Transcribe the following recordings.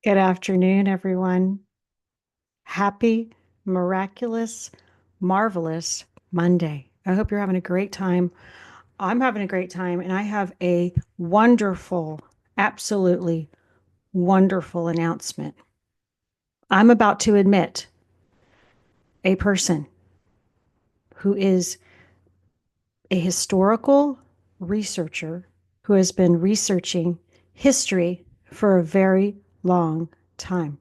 Good afternoon, everyone. Happy, miraculous, marvelous Monday. I hope you're having a great time. I'm having a great time, and I have a wonderful, absolutely wonderful announcement. I'm about to admit a person who is a historical researcher who has been researching history for a very long time.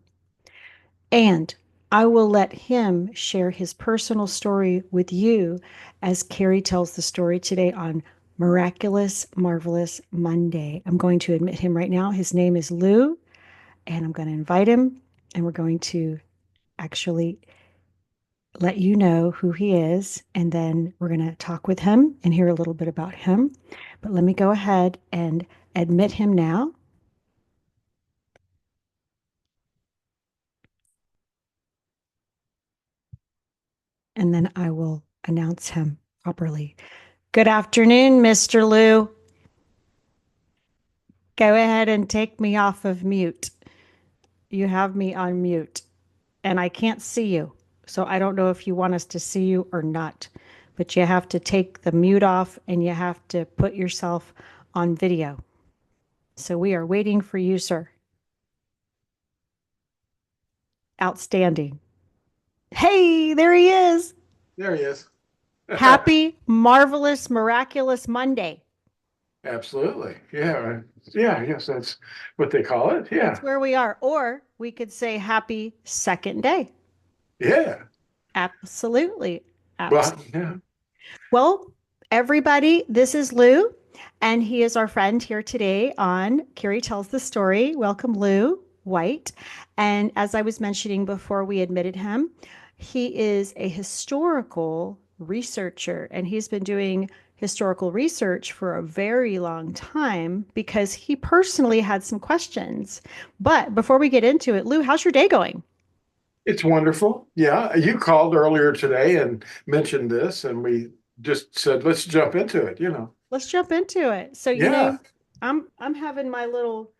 And I will let him share his personal story with you as Cari tells the story today on Miraculous, Marvelous Monday. I'm going to admit him right now. His name is Lou, and I'm going to invite him, and we're going to actually let you know who he is, and then we're going to talk with him and hear a little bit about him. But let me go ahead and admit him now, and then I will announce him properly. Good afternoon, Mr. Lou. Go ahead and take me off of mute. You have me on mute, and I can't see you. So I don't know if you want us to see you or not, but you have to take the mute off and you have to put yourself on video. So we are waiting for you, sir. Outstanding. Hey, there he is. There he is. Happy, marvelous, miraculous Monday. Absolutely. Yeah. Yeah. Yes, that's what they call it. That's Yeah. where we are. Or we could say happy second day. Yeah. Absolutely. Well, yeah. Absolutely. Well, everybody, this is Lou, and he is our friend here today on Cari Tells the Story. Welcome, Lou White. And as I was mentioning before we admitted him, he is a historical researcher, and he's been doing historical research for a very long time because he personally had some questions. But before we get into it, Lou, how's your day going? It's wonderful. Yeah. You called earlier today and mentioned this, and we just said, let's jump into it. Let's jump into it. So, Yeah. I'm having my little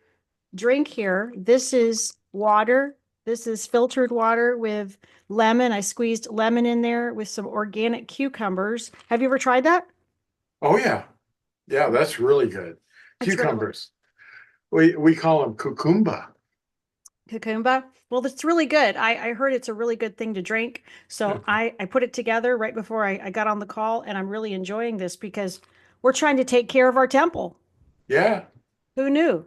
drink here. This is water. This is filtered water with lemon. I squeezed lemon in there with some organic cucumbers. Have you ever tried that? Oh, yeah. Yeah. That's really good. It's really Cucumbers. We call them cucumba. cucumba. Well, that's really good. I heard it's a really good thing to drink. So I put it together right before I got on the call, and I'm really enjoying this because we're trying to take care of our temple. Yeah. Who knew?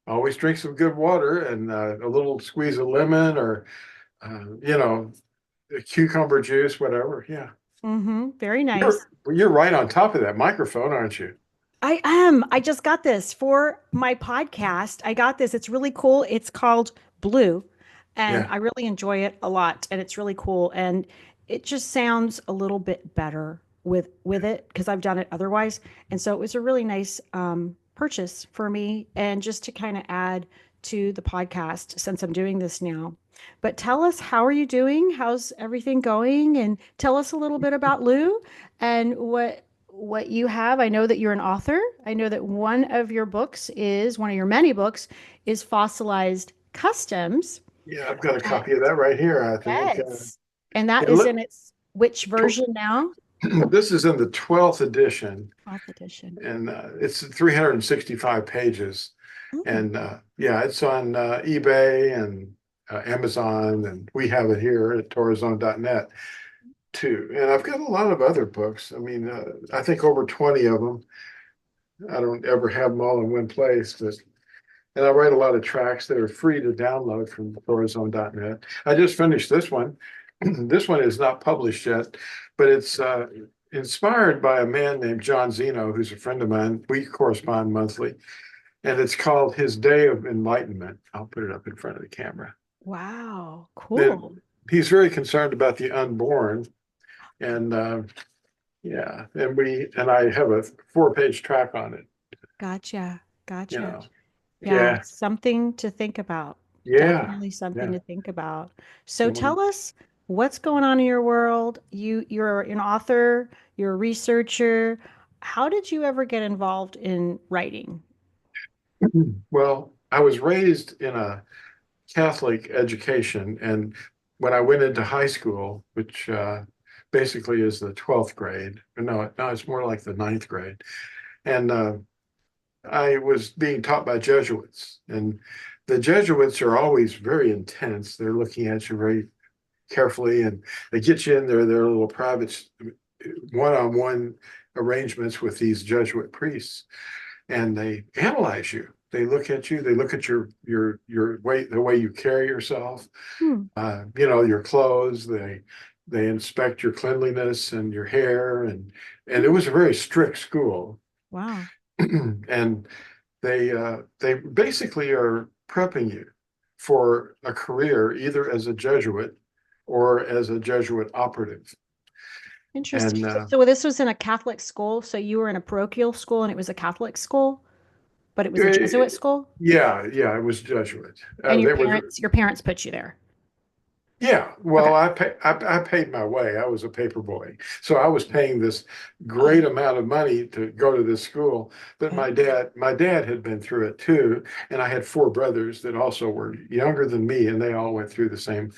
Always drink some good water and a little squeeze of lemon or, you know, cucumber juice, whatever. Yeah. Very nice. You're right on top of that microphone, aren't you? I am. I just got this for my podcast. I got this. It's really cool. It's called Blue, and Yeah. I really enjoy it a lot. And it's really cool. And it just sounds a little bit better with it because I've done it otherwise. And so it was a really nice purchase for me, and just to kind of add to the podcast since I'm doing this now. But tell us, how are you doing? How's everything going? And tell us a little bit about Lou and what you have. I know that you're an author. I know that one of your many books is Fossilized Customs. Yeah, I've got a Uh, copy of that right here, I think. yes. And that Yeah, is look, in its which version now? this is in the 12th edition, 12th edition. and it's 365 pages. Oh, And yeah, it's on eBay and Amazon, and we have it here at Torazone.net too. And I've got a lot of other books. I mean, I think over 20 of them. I don't ever have them all in one place, but and I write a lot of tracks that are free to download from Horizon.net. I just finished this one. This one is not published yet, but it's inspired by a man named John Zeno, who's a friend of mine. We correspond monthly, and it's called His Day of Enlightenment. I'll put it up in front of the camera. wow. Then Cool. he's very concerned about the unborn, and yeah, and I have a 4-page track on it. Gotcha. You Gotcha. know, Yeah, yeah, something to think about. yeah, Definitely something yeah. to think about. So tell us what's going on in your world. You're an author, you're a researcher. How did you ever get involved in writing? Well. I was raised in a Catholic education, and when I went into high school, which basically is the 12th grade, no, it's more like the ninth grade, and I was being taught by Jesuits, and the Jesuits are always very intense. They're looking at you very carefully, and they get you in their little private one-on-one arrangements with these Jesuit priests, and they analyze you. They look at you. They look at your way, the way you carry yourself. Hmm. Your clothes. They inspect your cleanliness and your hair, and it Hmm. was a very strict school, Wow. and they basically are prepping you for a career either as a Jesuit or as a Jesuit operative. Interesting. And So this was in a Catholic school. So you were in a parochial school and it was a Catholic school, but it was a Jesuit eh, school, yeah, it was Jesuit. and your They was parents put you there. Yeah, well, Okay. I paid my way. I was a paper boy, so I was paying this Oh, great amount of money to go to this school. But oh, my dad had been through it too, and I had four brothers that also were younger than me, and they all went through the same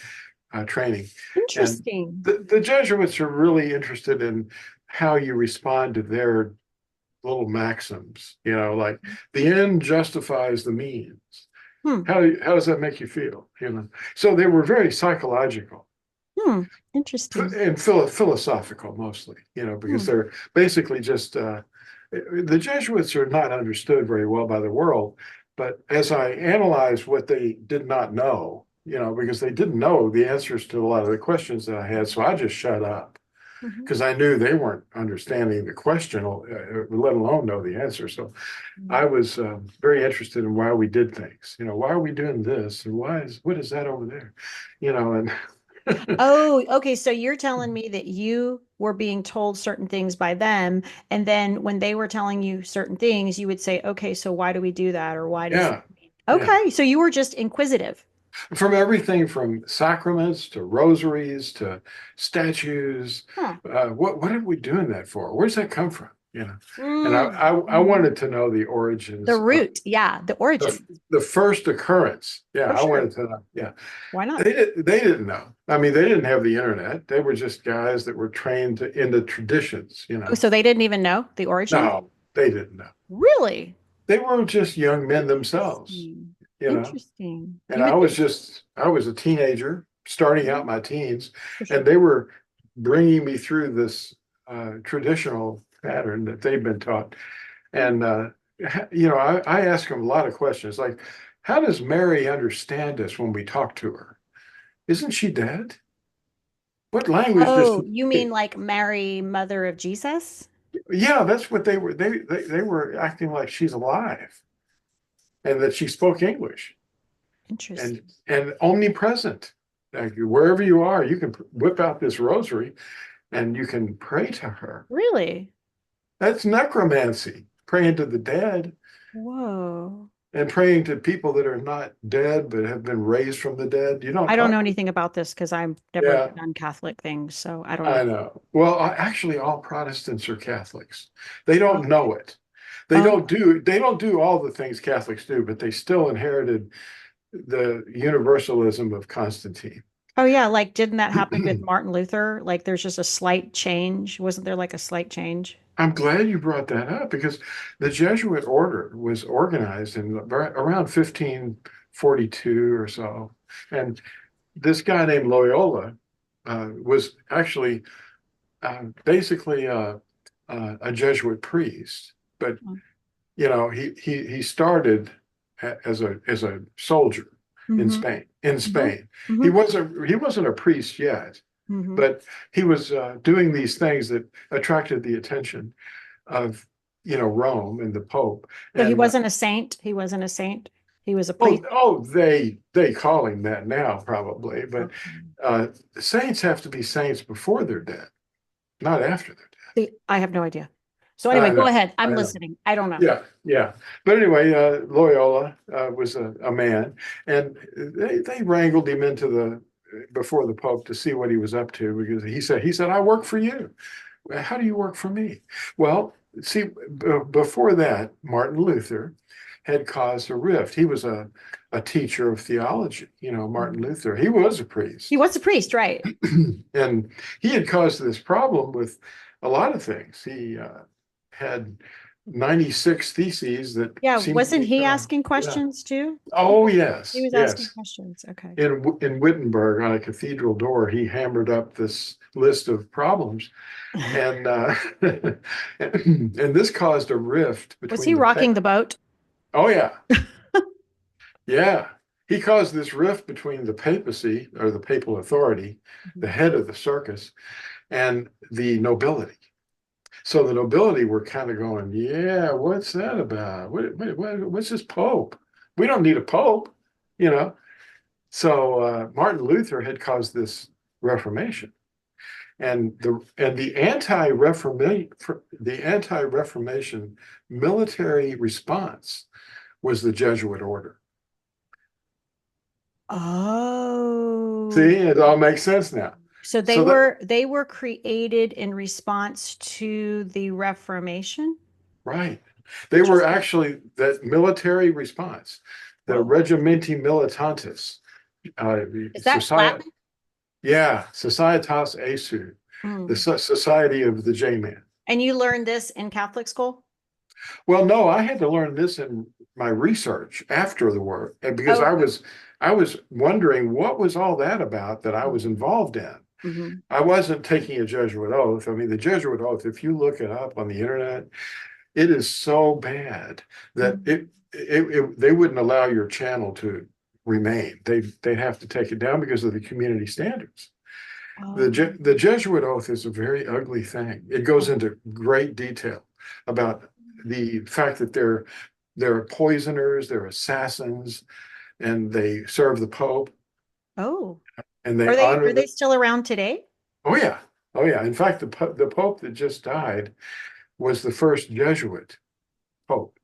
training. And interesting. the Jesuits are really interested in how you respond to their little maxims. Like the end justifies the means. Hmm. How does that make you feel? So they were very psychological Hmm. Interesting. and philosophical mostly, because Hmm. they're basically just the Jesuits are not understood very well by the world. But as I analyzed what they did not know, because they didn't know the answers to a lot of the questions that I had, so I just shut up Mhm. because I knew they weren't understanding the question, let alone know the answer. So I was very interested in why we did things. Why are we doing this, and what is that over there? And Oh, okay. So you're telling me that you were being told certain things by them, and then when they were telling you certain things, you would say, "Okay, so why do we do that, or why does that yeah, mean?" yeah. Okay, so you were just inquisitive. From everything from sacraments to rosaries to statues. Huh. What are we doing that for? Where's that come from? And Mm. I Mhm. wanted to know the The origins of root, yeah, the origin. the first occurrence. Yeah, Oh, I sure. wanted to know. Yeah, Why not? they didn't know. I mean, they didn't have the internet. They were just guys that were trained in the traditions. Oh, so they didn't even know the origin? No, they didn't know. Really? They were just young men themselves. Interesting. You know. Interesting. And You would think, I was a teenager starting out mhm, my teens, for and sure. they were bringing me through this traditional pattern that they've been taught. Hmm. And, I ask them a lot of questions like, how does Mary understand us when we talk to her? Isn't she dead? What language does Oh, she you mean speak? like Mary, mother of Jesus? Yeah, that's what they were. They were acting like she's alive and that she spoke English. and Interesting. and omnipresent. Like wherever you are, you can whip out this rosary and you can pray to her. Really? That's necromancy, praying to the dead Whoa. and praying to people that are not dead but have been raised from the dead. You don't I don't know talk. anything about this because I've never Yeah, done Catholic things, so I don't I know. know. Well, actually, all Protestants are Catholics. They Oh, don't know it. oh, They don't do all the things Catholics do, but they still inherited the universalism of Constantine. oh yeah. Like, didn't that happen with Martin Luther? Like, there's just a slight change. Wasn't there like a slight change? I'm glad you brought that up because the Jesuit order was organized in around 1542 or so. And this guy named Loyola was actually basically a Jesuit priest. But, he started as a soldier in Mm-hmm. Spain. In Mm-hmm. Spain, Mm-hmm. he wasn't a priest yet, Mm-hmm. but he was doing these things that attracted the attention of Rome and the Pope. So he And wasn't a saint. He wasn't a saint. He was a priest. they call him that now probably, but Okay. uh, saints have to be saints before they're dead, not after they're See, I have no idea. So dead. anyway, I go know, ahead. I'm I know. listening. I don't know. Yeah, yeah. But anyway, Loyola was a man, and they wrangled him into the before the Pope to see what he was up to because he said I work for you. How do you work for me? Well, see, before that, Martin Luther had caused a rift. He was a teacher of theology, Martin Mhm. Luther. He was a He priest. was a priest, right? And he had caused this problem with a lot of things. He had 96 theses that Yeah, seemed to wasn't be he correct. asking Yeah. questions too? Oh, He yes, was asking yes. questions. Okay. In Wittenberg on a cathedral door, he hammered up this list of problems, and and this caused a rift Was between he the rocking the boat? oh yeah, yeah. He caused this rift between the papacy or the papal authority, the Mhm. head of the circus, and the nobility. So the nobility were kind of going, yeah, what's that about? What's this pope? We don't need a pope, you know. So Martin Luther had caused this Reformation, and the anti-Reformation military response was the Jesuit order. Oh, See, it all makes sense now. so So that they were created in response to the Reformation? right, they were Interesting. actually that military response, the Whoa. Regimenti Militantis, Is that society. Latin? Yeah, Societas Aesu, the Mm. Society of the J-Man. And you learned this in Catholic school? Well, no, I had to learn this in my research after the war, and because Oh, I was wondering what was all that about that I was involved in. mm-hmm. I wasn't taking a Jesuit oath. I mean, the Jesuit oath, if you look it up on the internet, it is so bad that Mm. they wouldn't allow your channel to remain. They'd have to take it down because of the community standards. Oh, The Jesuit oath is a very ugly thing. It goes into great detail about the fact that they're poisoners, they're assassins, and they serve the Pope oh. and they honor Are they the. still around today? Oh yeah, oh yeah. In fact, the Pope that just died was the first Jesuit Pope.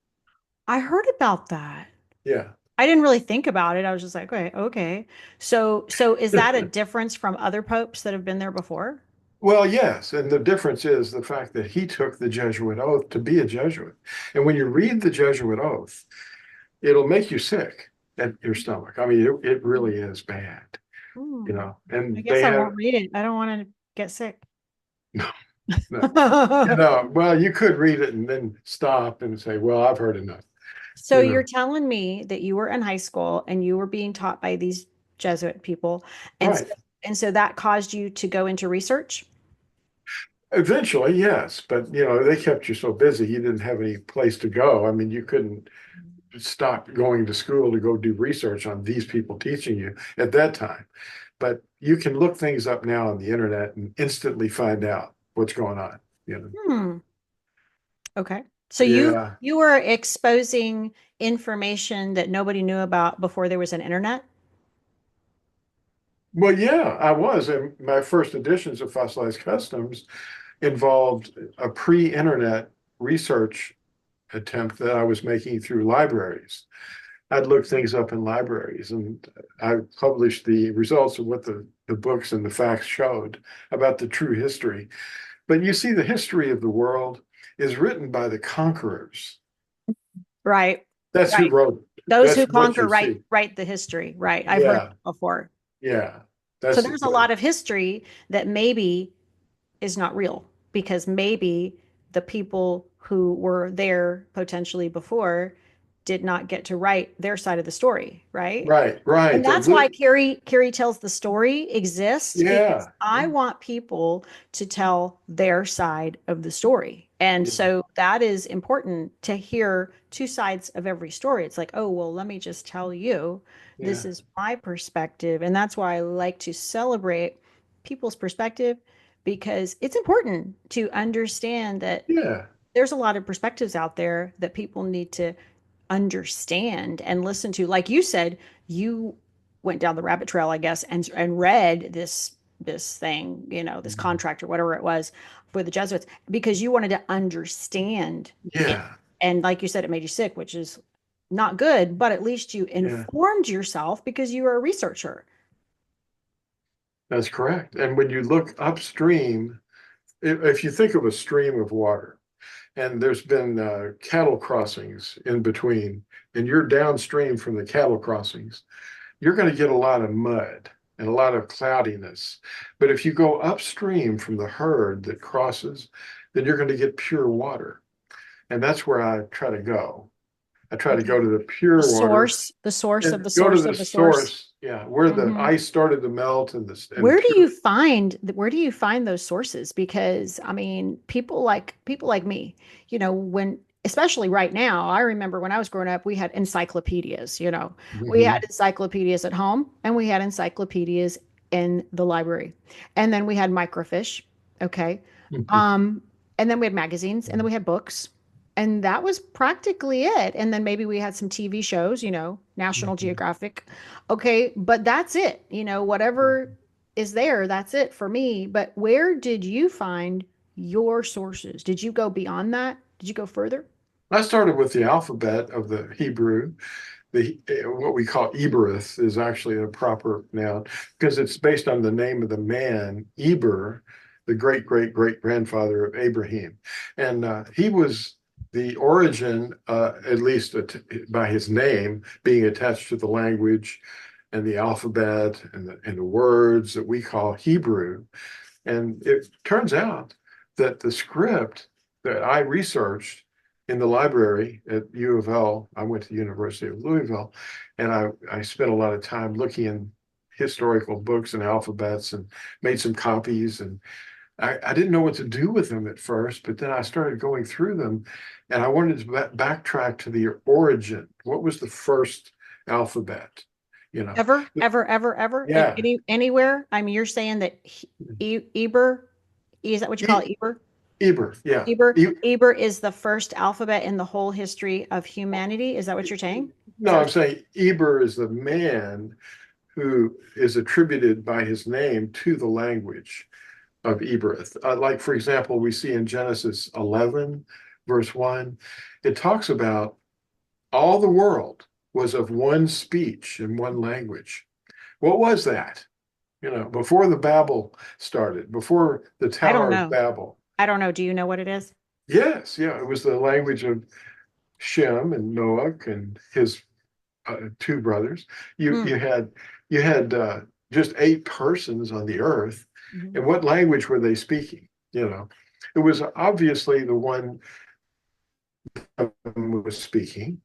I heard about that. Yeah. I didn't really think about it. I was just like, okay, okay. So is that a difference from other popes that have been there before? Well, yes, and the difference is the fact that he took the Jesuit oath to be a Jesuit. And when you read the Jesuit oath, it'll make you sick at your stomach. I mean, it really is bad, Hmm. I And guess they I have won't read it. I don't want to get sick. no, no, well, you could read it and then stop and say, "Well, I've heard enough," So you you're know. telling me that you were in high school and you were being taught by these Jesuit people, and so, Right. and so that caused you to go into research? Eventually, yes, but they kept you so busy you didn't have any place to go. I mean, you couldn't stop going to school to go do research on these people teaching you at that time. But you can look things up now on the internet and instantly find out what's going on, you know. Hmm. Okay. So Yeah. you were exposing information that nobody knew about before there was an internet? Well, yeah, I was. And my first editions of Fossilized Customs involved a pre-internet research attempt that I was making through libraries. I'd look things up in libraries and I published the results of what the books and the facts showed about the true history. But you see, the history of the world is written by the conquerors. Right. That's who Right. wrote. Those That's who what conquer you see. write the history. Right. I've heard Yeah, that before. yeah. So That's there's a lot of history that maybe is not real because maybe the people who were there potentially before did not get to write their side of the story, right? right, right. And that's why Carrie tells the story exists because Yeah, I yeah, want people to tell their side of the story. And yeah, so that is important to hear two sides of every story. It's like, oh, well, let me just tell you, this yeah, is my perspective. And that's why I like to celebrate people's perspective because it's important to understand that yeah, there's a lot of perspectives out there that people need to understand and listen to. Like you said, you went down the rabbit trail, I guess, and read this thing, this contract or whatever it was for the Jesuits because you wanted to understand it. yeah, And like you said, it made you sick, which is not good, but at least you yeah. informed yourself because you were a researcher. That's correct. And when you look upstream, if you think of a stream of water, and there's been cattle crossings in between, and you're downstream from the cattle crossings, you're going to get a lot of mud and a lot of cloudiness. But if you go upstream from the herd that crosses, then you're going to get pure water. And that's where I try to go. I try to Okay. go to the pure water The source of and the go to source the of the source. source, yeah, where the Hmm. ice started to melt and Where do you find those sources? Because I mean, people like me, when especially right now, I remember when I was growing up, we had encyclopedias, we had Mhm, encyclopedias at home and we had encyclopedias in the library. And then we had microfiche, okay? mhm, Um, and then we had magazines and then we had books. And that was practically it. And then maybe we had some TV shows, National mhm. Geographic. Okay, but that's it. Whatever is there, that's it for me. But where did you find your sources? Did you go beyond that? Did you go further? I started with the alphabet of the Hebrew. The what we call Ebereth is actually a proper noun because it's based on the name of the man Eber, the great great great grandfather of Abraham, and he was the origin, at least by his name being attached to the language and the alphabet and the words that we call Hebrew. And it turns out that the script that I researched in the library at U of L, I went to the University of Louisville, and I spent a lot of time looking in historical books and alphabets and made some copies. And I didn't know what to do with them at first, but then I started going through them and I wanted to backtrack to the origin. What was the first alphabet? You know, Ever? yeah. Anywhere? I mean, you're saying that Eber, is that what you call E it, Eber? Eber, yeah. Eber is the first alphabet in the whole history of humanity. Is that what you're saying? Is No, that I'm what saying Eber is the man who is attributed by his name to the language of Ebereth. Like, for example, we see in Genesis 11, verse 1, it talks about all the world was of one speech and one language. What was that? Before the Babel started, before the I don't Tower of know. Babel. I don't know. Do you know what it is? Yes, yeah, it was the language of Shem and Noah and his two brothers. You Hmm. you had you had just eight persons on the earth, Mhm. and what language were they speaking? It was obviously the one was speaking,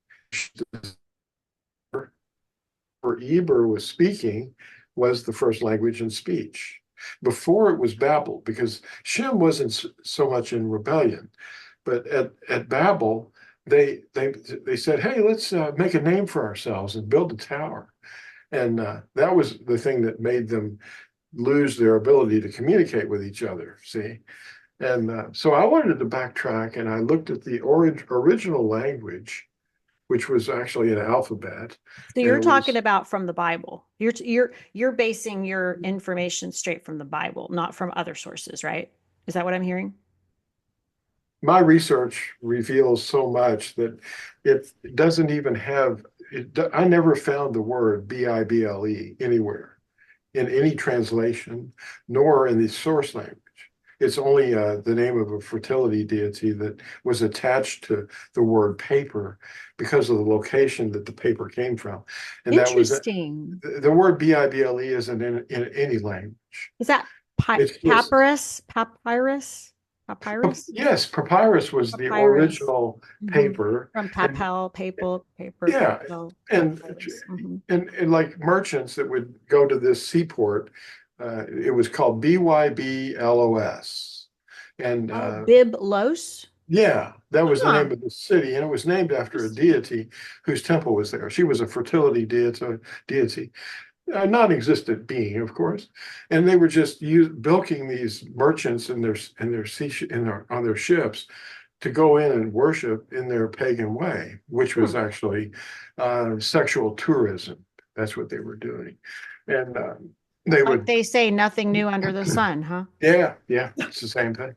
or Eber was speaking, was the first language in speech. Before it was Babel, because Shem wasn't so much in rebellion, but at Babel, they said, "Hey, let's make a name for ourselves and build a tower." And that was the thing that made them lose their ability to communicate with each other. See, and so I wanted to backtrack, and I looked at the original language, which was actually an alphabet, So and you're it talking was about from the Bible. You're basing your information straight from the Bible, not from other sources, right? Is that what I'm hearing? my research reveals so much that it doesn't even have it. I never found the word Bible anywhere in any translation, nor in the source language. It's only the name of a fertility deity that was attached to the word paper because of the location that the paper came from. And that was Interesting. the word Bible isn't in any language. Is that It's just, papyrus? Papyrus? yes, papyrus was the Papyrus. original Hmm. paper. From And yeah, papal, and papyrus. Hmm. and like merchants that would go to this seaport, it was called Byblos, and Oh, Biblos. yeah, that was the Huh. name of the city, and it was named after a Interesting. deity whose temple was there. She was a fertility deity, a non-existent being, of course, and they were just bilking these merchants on their ships to go in and worship in their pagan way, which Hmm. was actually sexual tourism. That's what they were doing. And they Like would, they say, nothing new under the sun, huh? yeah, yeah, it's the same thing.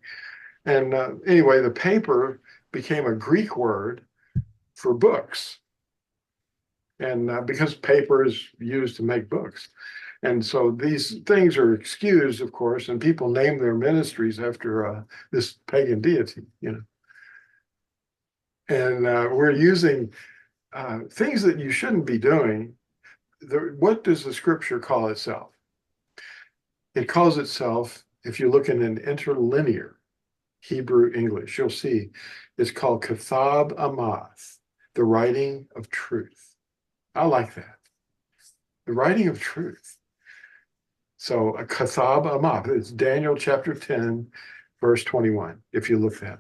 And anyway, the paper became a Greek word for books. And because paper is used to make books. And so these things are excused, of course, and people name their ministries after this pagan deity. And we're using things that you shouldn't be doing. What does the scripture call itself? It calls itself, if you look in an interlinear Hebrew English, you'll see it's called Kathab Amath, the writing of truth. I like that. The writing of truth. So a Kathab Amath, it's Daniel chapter 10, verse 21, if you look at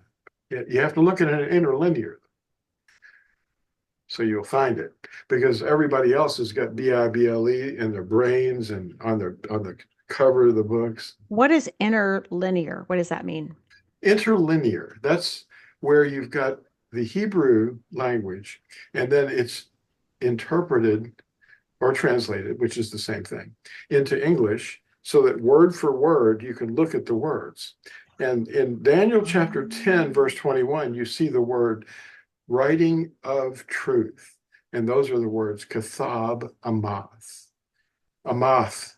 it. You have to look at it interlinear, so you'll find it. Because everybody else has got Bible in their brains and on the cover of the books. What is interlinear? What does that mean? Interlinear, that's where you've got the Hebrew language, and then it's interpreted or translated, which is the same thing, into English, so that word for word you can look at the words. And in Daniel chapter 10, verse 21, you see the word writing of truth. And those are the words kathab amath. Amath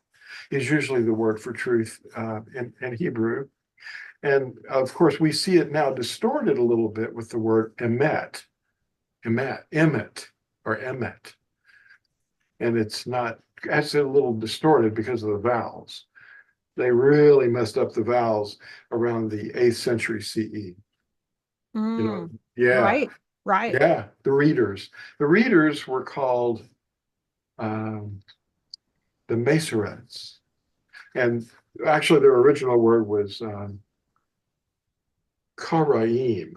is usually the word for truth in Hebrew. And of course, we see it now distorted a little bit with the word emet, emet, or emet. And it's a little distorted because of the vowels. They really messed up the vowels around the 8th century CE. You know, Mm, yeah, right, right. yeah, the readers. The readers were called um, the Masoretes. And actually, their original word was Karaim.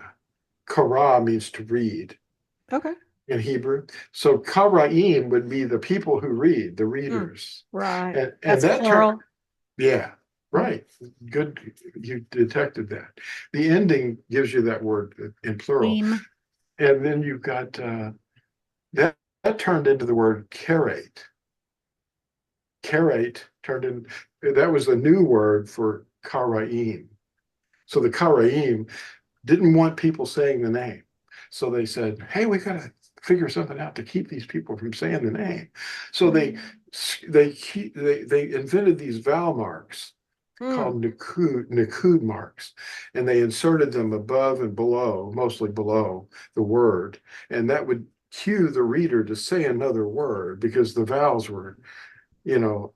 Kara means to read Okay. in Hebrew. So Karaim would be the people who read, the Mm, readers. right. And That's that term, plural. yeah, Mm, right. Good. You detected that. The ending gives you that word in plural. team. And then you've got that turned into the word kerate. Kerate turned in, that was the new word for Karaim. So the Karaim didn't want people saying the name. So they said, hey, we got to figure something out to keep these people from saying the name. So they invented these vowel marks Mm, called Nikud marks, and they inserted them above and below, mostly below the word, and that would cue the reader to say another word because the vowels were,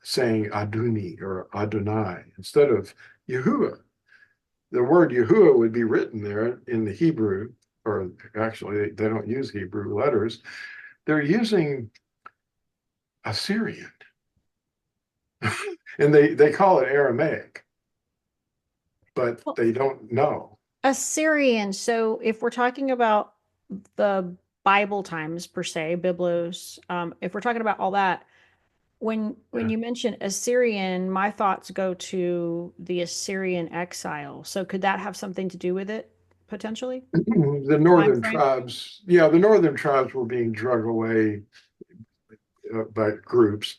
saying Aduni or Adonai instead of Yahuwah. The word Yahuwah would be written there in the Hebrew, or actually they don't use Hebrew letters. They're using Assyrian, and they call it Aramaic, but well, they don't know. Assyrian. So if we're talking about the Bible times per se, Biblos, if we're talking about all that, when Yeah. you mention Assyrian, my thoughts go to the Assyrian exile. So could that have something to do with it potentially? The Time northern frame? tribes, yeah, the northern tribes were being drug away by groups,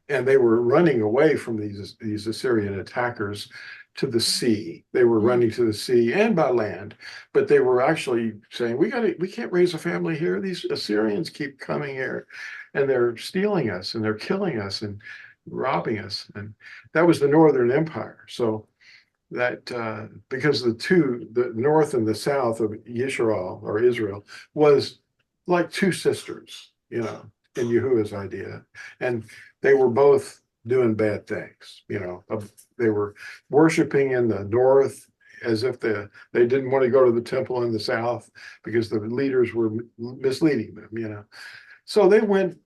and they were running away from these Assyrian attackers to the sea. They were Mm, running to the sea and by land, but they were actually saying, we can't raise a family here. These Assyrians keep coming here, and they're stealing us, and they're killing us, and robbing us." And that was the Northern Empire. So that because the north and the south of Yisrael or Israel was like two sisters, in Yahuwah's idea, and they were both doing bad things. They were worshiping in the north as if they didn't want to go to the temple in the south because the leaders were misleading them. So they went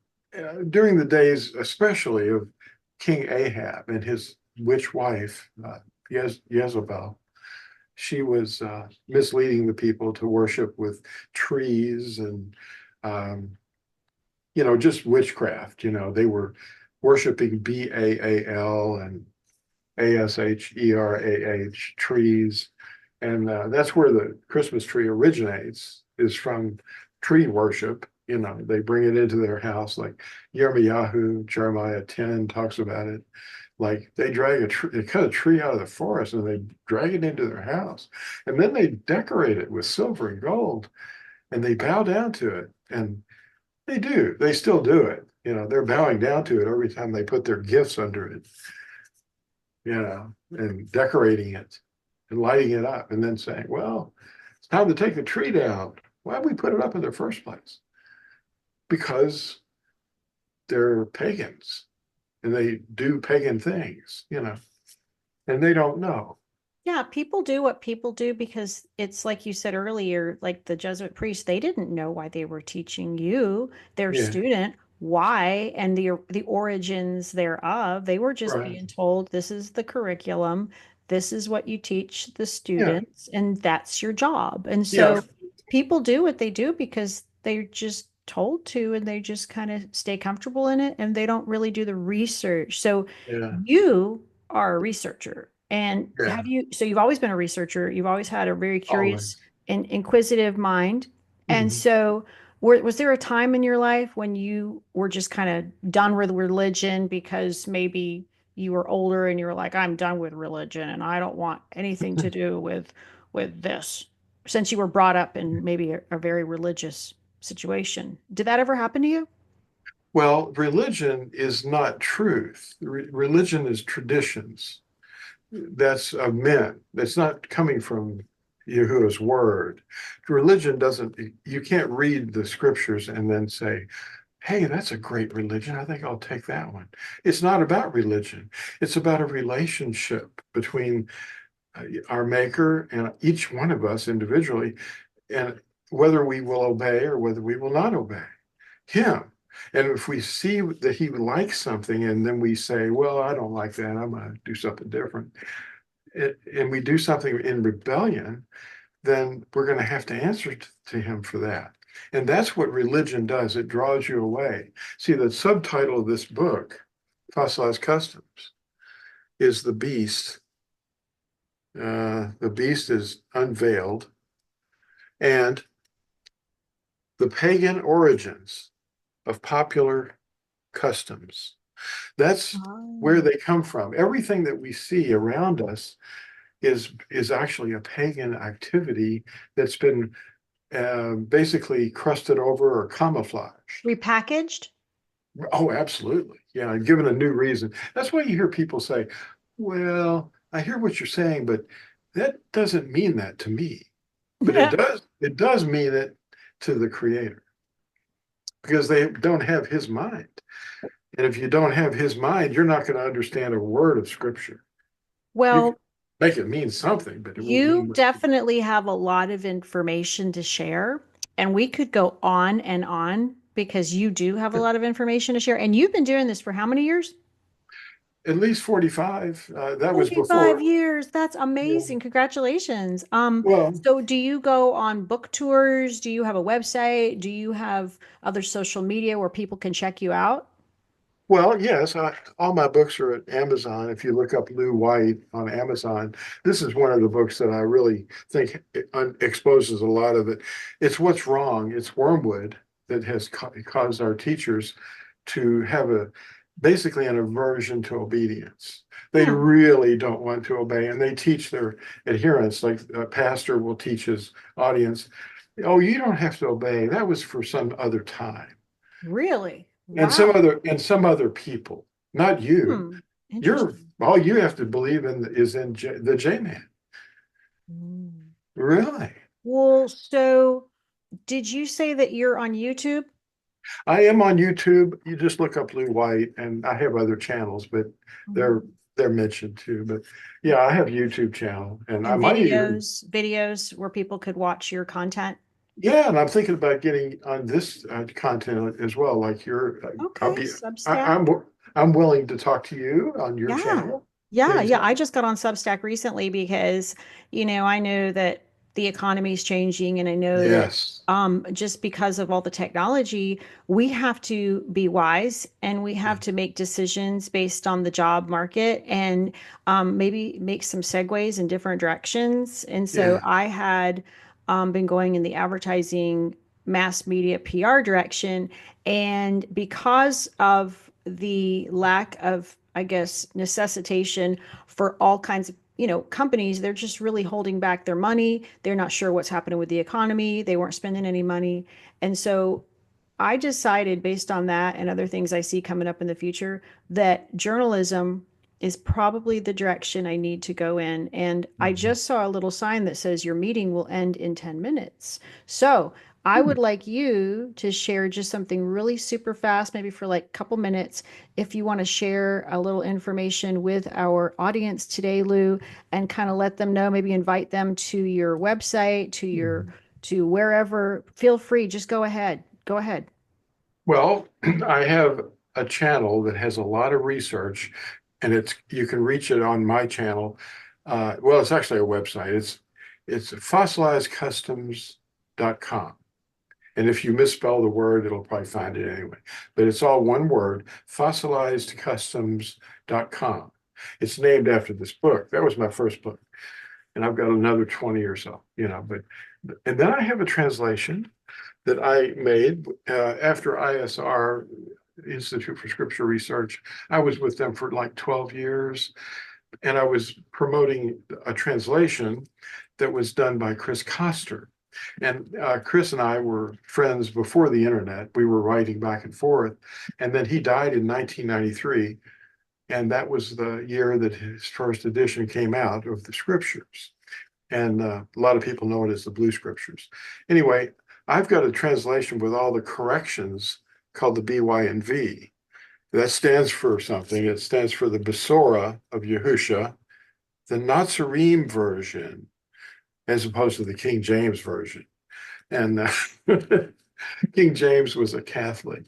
during the days, especially of King Ahab and his witch wife, Jezebel. She was misleading the people to worship with trees and, um, just witchcraft. They were worshiping Baal and Asherah, trees. And that's where the Christmas tree originates, is from tree worship. They bring it into their house, like Jeremiah 10 talks about it. Like they cut a tree out of the forest and they drag it into their house. And then they decorate it with silver and gold and they bow down to it. And they still do it. They're bowing down to it every time they put their gifts under it, and decorating it and lighting it up and then saying, well, it's time to take the tree down. Why did we put it up in the first place? Because they're pagans and they do pagan things, and they don't know. Yeah, people do what people do because it's like you said earlier, like the Jesuit priests, they didn't know why they were teaching you, their Yeah, student, why and the origins thereof. They were just right. being told this is the curriculum, this is what you teach the Yeah, students, and that's your job. And yeah, so people do what they do because they're just told to and they just kind of stay comfortable in it and they don't really do the research. So yeah, you are a researcher. And yeah. so you've always been a researcher, you've always had a very curious Always. and inquisitive mind. And Mhm. so, was there a time in your life when you were just kind of done with religion because maybe you were older and you were like, I'm done with religion and I don't want anything to do with this, since you were brought up in maybe a very religious situation? Did that ever happen to you? Well, religion is not truth. Religion is traditions. That's of men. That's not coming from Yahuwah's word. Religion doesn't, you can't read the scriptures and then say, hey, that's a great religion. I think I'll take that one. It's not about religion. It's about a relationship between our maker and each one of us individually, and whether we will obey or whether we will not obey him. And if we see that he likes something and then we say, well, I don't like that, I'm going to do something different, and we do something in rebellion, then we're going to have to answer to him for that. And that's what religion does. It draws you away. See, the subtitle of this book, Fossilized Customs, is the beast. The beast is unveiled, and the pagan origins of popular customs. That's where Oh. they come from. Everything that we see around us is actually a pagan activity that's been basically crusted over or camouflaged. Repackaged? Oh, absolutely. Yeah, and given a new reason. That's why you hear people say, well, I hear what you're saying, but that doesn't mean that to me. But it does mean it to the creator because they don't have his mind. And if you don't have his mind, you're not going to understand a word of scripture. You can Well, make it mean something, but it won't mean you what. definitely have a lot of information to share, and we could go on and on because you do have a lot of information to share. And you've been doing this for how many years? At least 45. That was 45 before. years. That's Yeah. amazing. Congratulations. Well, So do you go on book tours? Do you have a website? Do you have other social media where people can check you out? Well, yes, all my books are at Amazon. If you look up Lou White on Amazon, this is one of the books that I really think exposes a lot of it. It's what's wrong. It's wormwood that has caused our teachers to have basically an aversion to obedience. They Yeah, really don't want to obey, and they teach their adherents, like a pastor will teach his audience, "Oh, you don't have to obey. That was for some other time." really? and some Wow. other and some other people, not you. Hmm. You're Interesting. all you have to believe in is in the J man. Mm. Really, Well, so did you say that you're on YouTube? I am on YouTube. You just look up Blue White, and I have other channels, but they're Mhm. they're mentioned too. But yeah, I have a YouTube channel, and I And might even videos where people could watch your content? yeah, and I'm thinking about getting on this content as well. Like I'll Okay, be I, Substack. I'm willing to talk to you on your Yeah. channel Yeah. I anytime. just got on Substack recently because, I know that the economy is changing and I know that Yes. just because of all the technology, we have to be wise and we have Yeah. to make decisions based on the job market and maybe make some segues in different directions. And so Yeah. I had been going in the advertising mass media PR direction. And because of the lack of, I guess, necessitation for all kinds of, companies, they're just really holding back their money. They're not sure what's happening with the economy. They weren't spending any money. And so I decided, based on that and other things I see coming up in the future, that journalism is probably the direction I need to go in. And I Mhm. just saw a little sign that says your meeting will end in 10 minutes. So I would like you to share just something really super fast, maybe for like a couple minutes, if you want to share a little information with our audience today, Lou, and kind of let them know, maybe invite them to your website, Mhm. to wherever. Feel free, just go ahead. Go ahead. Well, I have a channel that has a lot of research, and you can reach it on my channel. Well, it's actually a website. It's fossilizedcustoms.com. And if you misspell the word, it'll probably find it anyway. But it's all one word, fossilizedcustoms.com. It's named after this book. That was my first book. And I've got another 20 or so, but and then I have a translation that I made after ISR, Institute for Scripture Research. I was with them for like 12 years, and I was promoting a translation that was done by Chris Koster. And Chris and I were friends before the internet. We were writing back and forth. And then he died in 1993. And that was the year that his first edition came out of the scriptures. And a lot of people know it as the Blue Scriptures. Anyway, I've got a translation with all the corrections called the BYNV. That stands for something. It stands for the Besorah of Yahusha, the Nazarene version, as opposed to the King James version. And King James was a Catholic.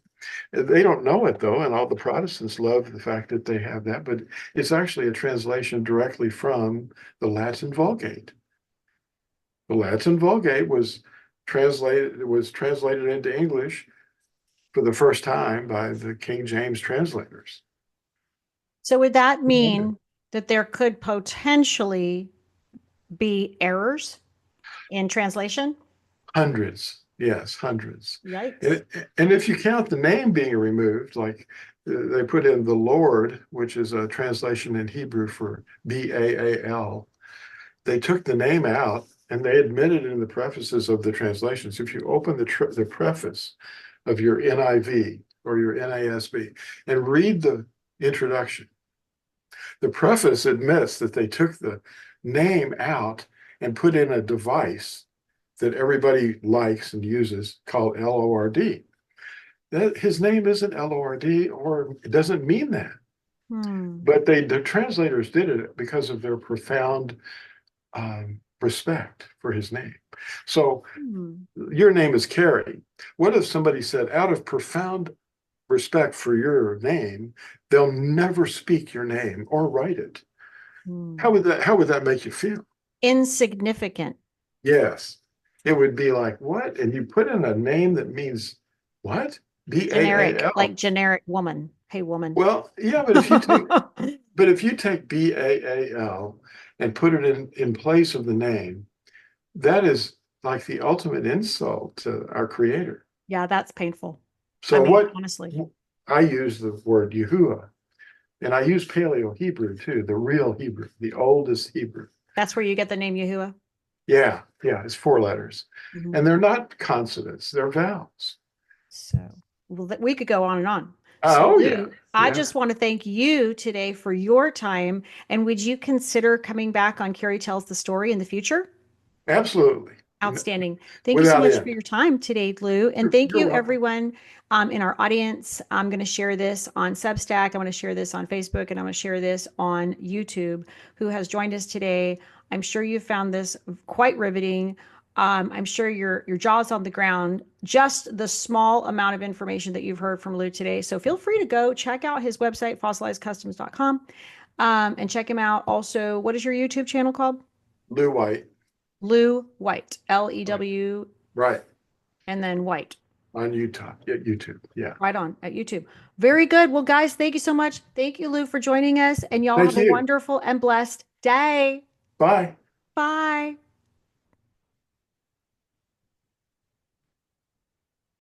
They don't know it though, and all the Protestants love the fact that they have that, but it's actually a translation directly from the Latin Vulgate. The Latin Vulgate was translated into English for the first time by the King James translators. So would that mean that there could potentially be errors in translation? Hundreds, yes, hundreds. Yikes. And if you count the name being removed, like they put in the Lord, which is a translation in Hebrew for Baal, they took the name out and they admitted in the prefaces of the translations. If you open the preface of your NIV or your NASB and read the introduction, the preface admits that they took the name out and put in a device that everybody likes and uses called LORD. His name isn't LORD, or it doesn't mean that. Hmm. But the translators did it because of their profound respect for his name. So Hmm. your name is Cari. What if somebody said, out of profound respect for your name, they'll never speak your name or write it? Hmm. How would that make you feel? Insignificant, Yes. It would be like, what? And you put in a name that means what? generic, like Baal. generic woman. Hey, woman. Well, yeah, but if you take Baal and put it in place of the name, that is like the ultimate insult to our creator. Yeah, that's painful. I So mean, what honestly, I use the word Yahuwah, and I use Paleo Hebrew too, the real Hebrew, the oldest Hebrew. that's where you get the name Yahuwah. Yeah, yeah, it's 4 letters. Mhm. And they're not consonants, they're vowels. So, well, we could go on and on. So, Oh yeah, Lou, I yeah, just want to thank you today for your time. And would you consider coming back on Carrie Tells the Story in the future? absolutely. Outstanding. Thank you so Without much for end. your time today, Lou. And You're, thank you're you, welcome. everyone in our audience. I'm going to share this on Substack. I'm going to share this on Facebook, and I'm going to share this on YouTube. Who has joined us today? I'm sure you found this quite riveting. I'm sure your jaw's on the ground. Just the small amount of information that you've heard from Lou today. So feel free to go check out his website, fossilizedcustoms.com, and check him out. Also, what is your YouTube channel called? Blue White. Lou White, Right. LEW Right. and then White. On Utah. Yeah, YouTube. Yeah. Right on at YouTube. Very good. Well, guys, thank you so much. Thank you, Lou, for joining us. And y'all Thank have a you. wonderful and blessed day. Bye. Bye.